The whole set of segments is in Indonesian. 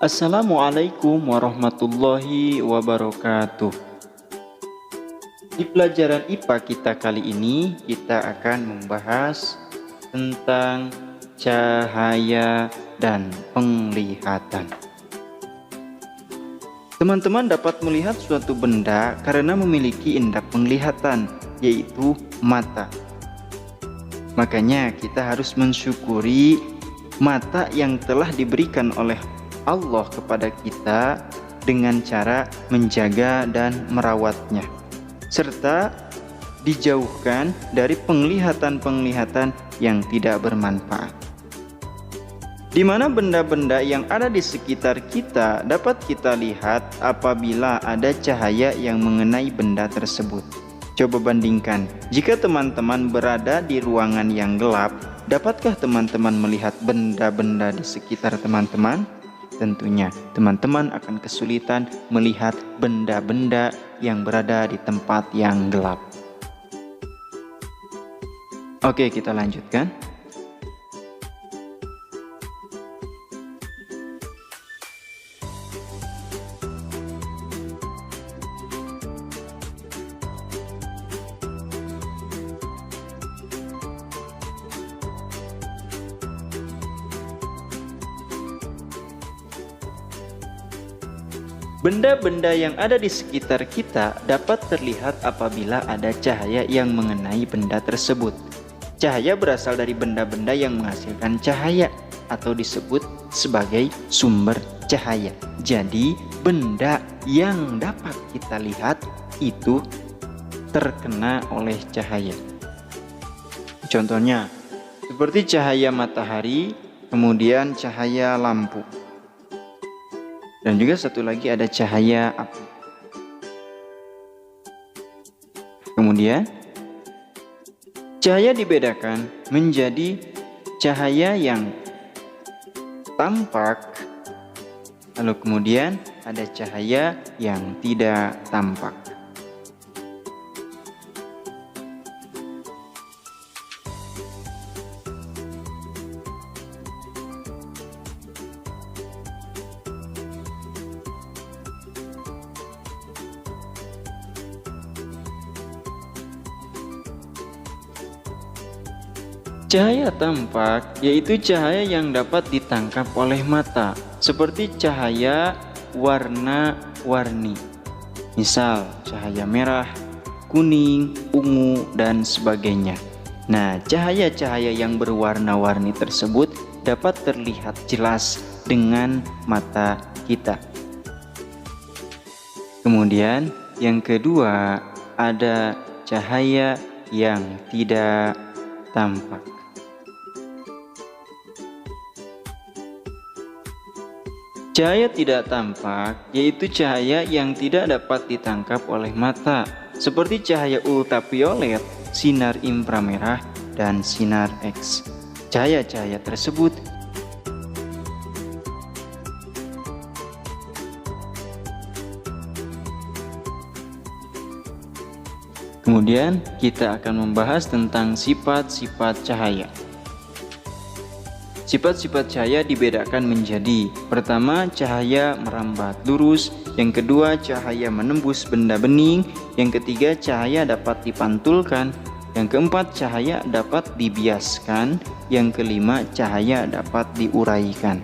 Assalamualaikum warahmatullahi wabarakatuh. Di pelajaran IPA kita kali ini, kita akan membahas tentang cahaya dan penglihatan. Teman-teman dapat melihat suatu benda karena memiliki indera penglihatan, yaitu mata. Makanya kita harus mensyukuri mata yang telah diberikan oleh Allah kepada kita dengan cara menjaga dan merawatnya, serta dijauhkan dari penglihatan-penglihatan yang tidak bermanfaat. Di mana benda-benda yang ada di sekitar kita dapat kita lihat apabila ada cahaya yang mengenai benda tersebut. Coba bandingkan, jika teman-teman berada di ruangan yang gelap, dapatkah teman-teman melihat benda-benda di sekitar teman-teman? Tentunya teman-teman akan kesulitan melihat benda-benda yang berada di tempat yang gelap. Oke, kita lanjutkan. Benda-benda yang ada di sekitar kita dapat terlihat apabila ada cahaya yang mengenai benda tersebut. Cahaya berasal dari benda-benda yang menghasilkan cahaya atau disebut sebagai sumber cahaya. Jadi, benda yang dapat kita lihat itu terkena oleh cahaya. Contohnya, seperti cahaya matahari, kemudian cahaya lampu. Dan juga satu lagi ada cahaya api. Kemudian cahaya dibedakan menjadi cahaya yang tampak, lalu kemudian ada cahaya yang tidak tampak. Cahaya tampak yaitu cahaya yang dapat ditangkap oleh mata, seperti cahaya warna-warni. Misal cahaya merah, kuning, ungu, dan sebagainya. Nah, cahaya-cahaya yang berwarna-warni tersebut dapat terlihat jelas dengan mata kita. Kemudian yang kedua ada cahaya yang tidak tampak. Cahaya tidak tampak yaitu cahaya yang tidak dapat ditangkap oleh mata, seperti cahaya ultraviolet, sinar inframerah, dan sinar X. Cahaya-cahaya tersebut kemudian kita akan membahas tentang sifat-sifat cahaya. Sifat-sifat cahaya dibedakan menjadi: pertama, cahaya merambat lurus; yang kedua, cahaya menembus benda bening; yang ketiga, cahaya dapat dipantulkan; yang keempat, cahaya dapat dibiaskan; yang kelima, cahaya dapat diuraikan.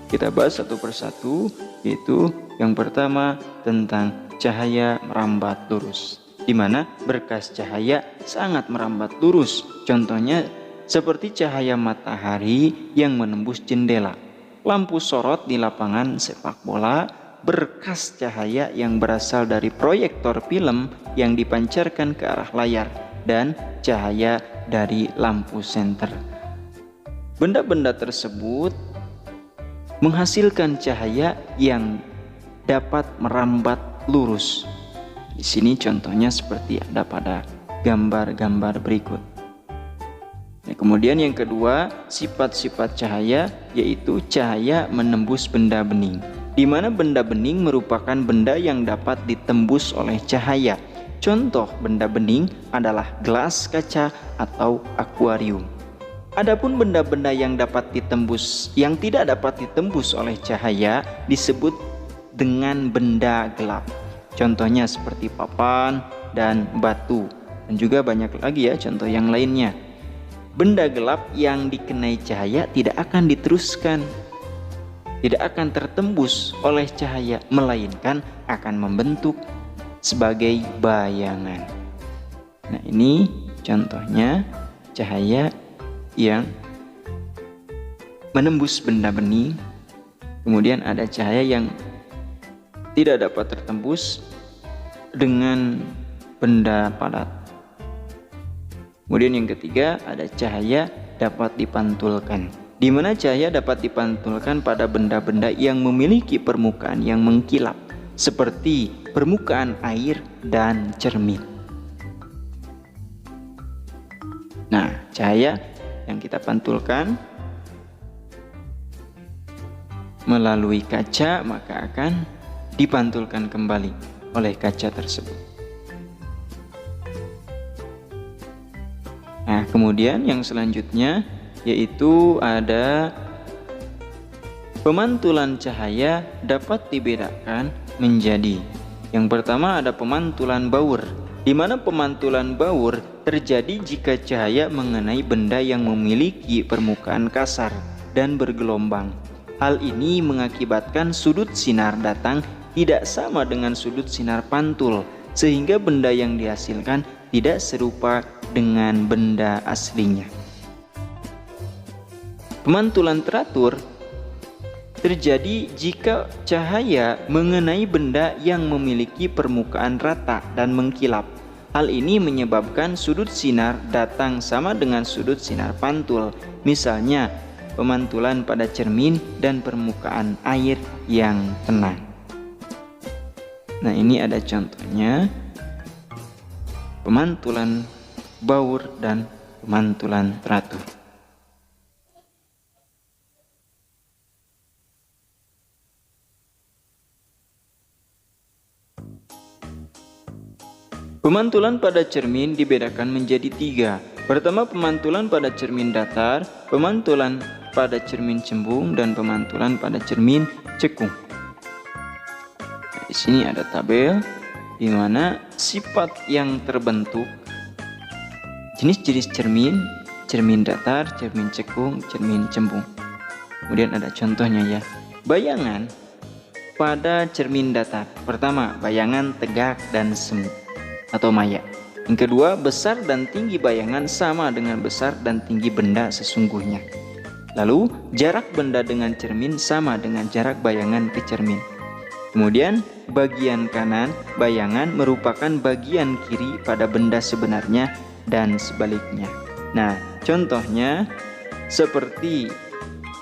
Kita bahas satu persatu, yaitu yang pertama tentang cahaya merambat lurus, di mana berkas cahaya sangat merambat lurus. Contohnya seperti cahaya matahari yang menembus jendela, lampu sorot di lapangan sepak bola, berkas cahaya yang berasal dari proyektor film yang dipancarkan ke arah layar, dan cahaya dari lampu senter. Benda-benda tersebut menghasilkan cahaya yang dapat merambat lurus. Di sini contohnya seperti ada pada gambar-gambar berikut. Nah, kemudian yang kedua, sifat-sifat cahaya yaitu cahaya menembus benda bening, di mana benda bening merupakan benda yang dapat ditembus oleh cahaya. Contoh benda bening adalah gelas kaca atau akuarium. Adapun benda-benda yang tidak dapat ditembus oleh cahaya disebut dengan benda gelap. Contohnya seperti papan dan batu, dan juga banyak lagi ya contoh yang lainnya. Benda gelap yang dikenai cahaya tidak akan diteruskan, tidak akan tertembus oleh cahaya, melainkan akan membentuk sebagai bayangan. Nah, ini contohnya cahaya yang menembus benda bening. Kemudian ada cahaya yang tidak dapat tertembus dengan benda padat. Kemudian yang ketiga ada cahaya dapat dipantulkan, di mana cahaya dapat dipantulkan pada benda-benda yang memiliki permukaan yang mengkilap seperti permukaan air dan cermin. Nah, cahaya yang kita pantulkan melalui kaca maka akan dipantulkan kembali oleh kaca tersebut. Nah, kemudian yang selanjutnya yaitu ada pemantulan cahaya dapat dibedakan menjadi. Yang pertama ada pemantulan baur, di mana pemantulan baur terjadi jika cahaya mengenai benda yang memiliki permukaan kasar dan bergelombang. Hal ini mengakibatkan sudut sinar datang tidak sama dengan sudut sinar pantul, sehingga benda yang dihasilkan tidak serupa dengan benda aslinya. Pemantulan teratur terjadi jika cahaya mengenai benda yang memiliki permukaan rata dan mengkilap. Hal ini menyebabkan sudut sinar datang sama dengan sudut sinar pantul, misalnya pemantulan pada cermin dan permukaan air yang tenang. Nah, ini ada contohnya pemantulan baur dan pemantulan teratur. Pemantulan pada cermin dibedakan menjadi 3. Pertama, pemantulan pada cermin datar, pemantulan pada cermin cembung, dan pemantulan pada cermin cekung. Di sini ada tabel di mana sifat yang terbentuk, jenis-jenis cermin, cermin datar, cermin cekung, cermin cembung. Kemudian ada contohnya ya. Bayangan pada cermin datar. Pertama, bayangan tegak dan semu atau maya. Yang kedua, besar dan tinggi bayangan sama dengan besar dan tinggi benda sesungguhnya. Lalu, jarak benda dengan cermin sama dengan jarak bayangan ke cermin. Kemudian, bagian kanan bayangan merupakan bagian kiri pada benda sebenarnya dan sebaliknya. Nah, contohnya seperti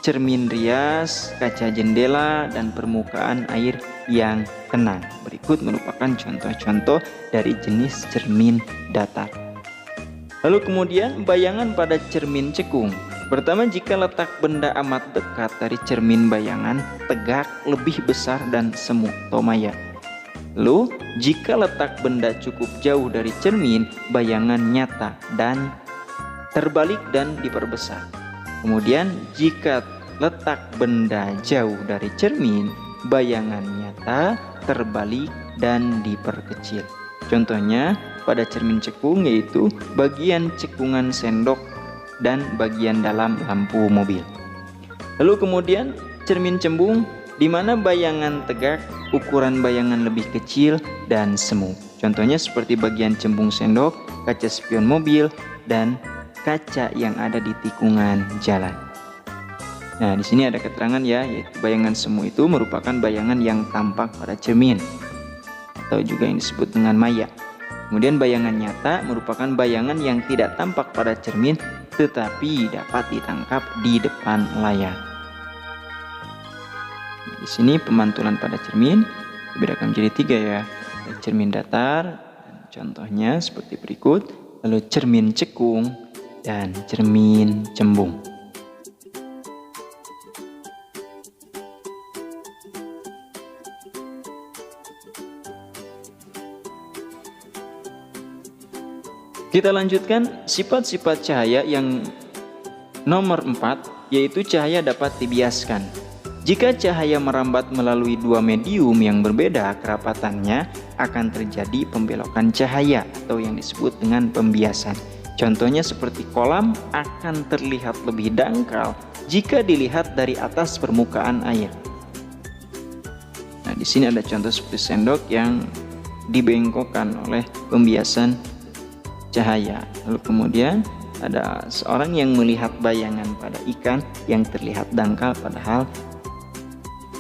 cermin rias, kaca jendela, dan permukaan air yang tenang. Berikut merupakan contoh-contoh dari jenis cermin datar. Lalu kemudian bayangan pada cermin cekung. Pertama, jika letak benda amat dekat dari cermin bayangan, tegak, lebih besar dan semu atau maya. Lalu, jika letak benda cukup jauh dari cermin, bayangan nyata dan terbalik dan diperbesar. Kemudian, jika letak benda jauh dari cermin, bayangan nyata, terbalik, dan diperkecil. Contohnya pada cermin cekung yaitu bagian cekungan sendok dan bagian dalam lampu mobil. Lalu kemudian cermin cembung, di mana bayangan tegak, ukuran bayangan lebih kecil dan semu. Contohnya seperti bagian cembung sendok, kaca spion mobil, dan kaca yang ada di tikungan jalan. Nah, di sini ada keterangan ya, yaitu bayangan semu itu merupakan bayangan yang tampak pada cermin atau juga yang disebut dengan maya. Kemudian bayangan nyata merupakan bayangan yang tidak tampak pada cermin tetapi dapat ditangkap di depan layar. Nah, di sini pemantulan pada cermin dibedakan menjadi 3 ya. Ada cermin datar, contohnya seperti berikut, lalu cermin cekung dan cermin cembung. Kita lanjutkan sifat-sifat cahaya yang Nomor 4, yaitu cahaya dapat dibiaskan. Jika cahaya merambat melalui dua medium yang berbeda kerapatannya, akan terjadi pembelokan cahaya atau yang disebut dengan pembiasan. Contohnya seperti kolam akan terlihat lebih dangkal jika dilihat dari atas permukaan air. Nah, di sini ada contoh seperti sendok yang dibengkokkan oleh pembiasan cahaya. Lalu kemudian ada seorang yang melihat bayangan pada ikan yang terlihat dangkal padahal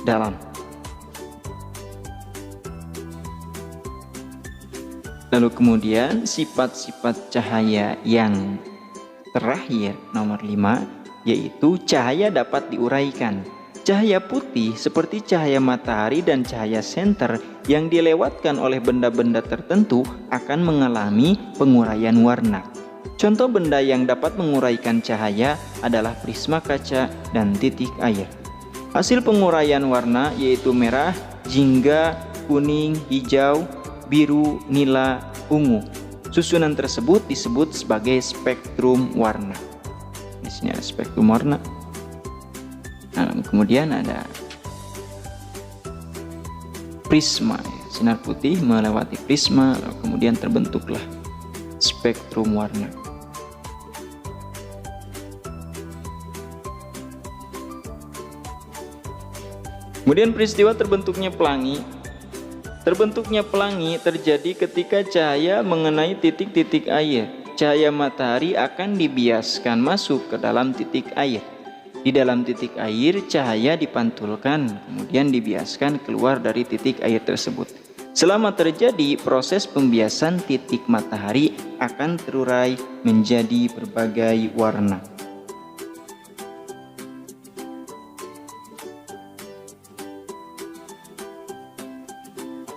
dalam. Lalu kemudian sifat-sifat cahaya yang terakhir nomor 5, yaitu cahaya dapat diuraikan. Cahaya putih seperti cahaya matahari dan cahaya senter yang dilewatkan oleh benda-benda tertentu akan mengalami penguraian warna. Contoh benda yang dapat menguraikan cahaya adalah prisma kaca dan titik air. Hasil penguraian warna yaitu merah, jingga, kuning, hijau, biru, nila, ungu. Susunan tersebut disebut sebagai spektrum warna. Di sini ada spektrum warna. Nah, kemudian ada prisma, sinar putih melewati prisma, lalu kemudian terbentuklah spektrum warna. Kemudian peristiwa terbentuknya pelangi. Terbentuknya pelangi terjadi ketika cahaya mengenai titik-titik air. Cahaya matahari akan dibiaskan masuk ke dalam titik air. Di dalam titik air, cahaya dipantulkan, kemudian dibiaskan keluar dari titik air tersebut. Selama terjadi proses pembiasan, titik matahari akan terurai menjadi berbagai warna.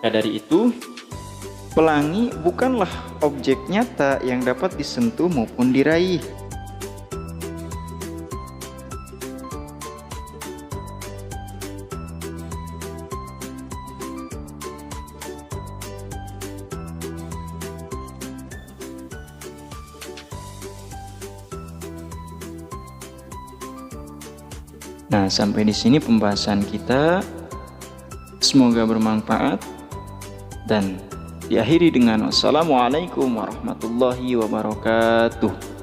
Dari itu, pelangi bukanlah objek nyata yang dapat disentuh maupun diraih. Nah, sampai di sini pembahasan kita. Semoga bermanfaat. Dan diakhiri dengan wassalamualaikum warahmatullahi wabarakatuh.